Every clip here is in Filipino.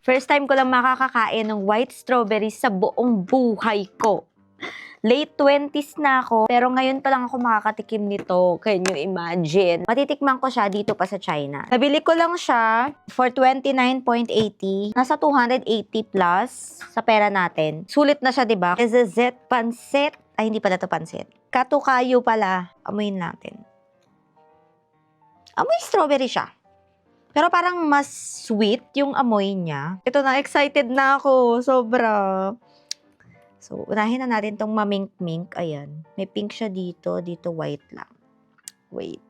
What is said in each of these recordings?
First time ko lang makakakain ng white strawberries sa buong buhay ko. Late 20s na ako, pero ngayon pa lang ako makakatikim nito. Can you imagine? Matitikman ko siya dito pa sa China. Nabili ko lang siya for 29.80. Nasa 280 plus sa pera natin. Sulit na siya, diba? Zezet pansit. Ay, hindi pala ito pansit. Katukayo pala. Amuyin natin. Amoy strawberry siya. Pero parang mas sweet yung amoy niya. Ito na, excited na ako. Sobra. So, unahin na natin tong mamink-mink. Ayan. May pink siya dito. Dito white lang. Wait.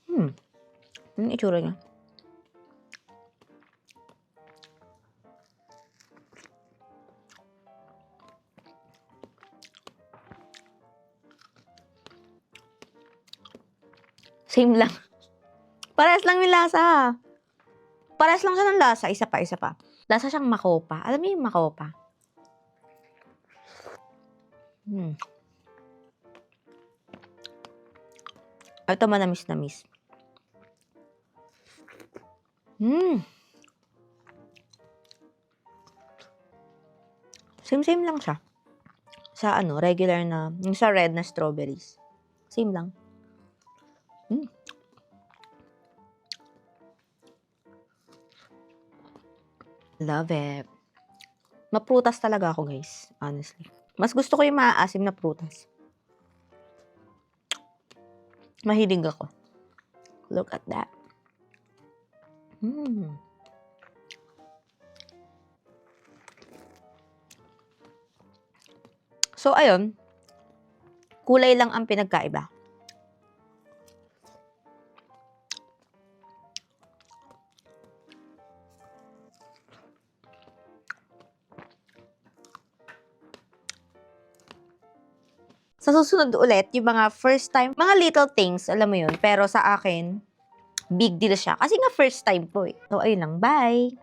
Ano itsura niya? Same lang. Parehas lang yung lasa. Parehas lang siya ng lasa. Isa pa. Lasa siyang makopa. Alam niyo yung makopa? Ito manamis-namis. Same lang siya. Sa regular na, yung sa red na strawberries. Same lang. Love it. Maprutas talaga ako, guys. Honestly. Mas gusto ko yung maaasim na prutas. Mahilig ako. Look at that. So, ayun. Kulay lang ang pinagkaiba. Sa susunod ulit, yung mga first time, mga little things, alam mo yun. Pero sa akin, big deal siya. Kasi nga first time po eh. So, ayun lang. Bye!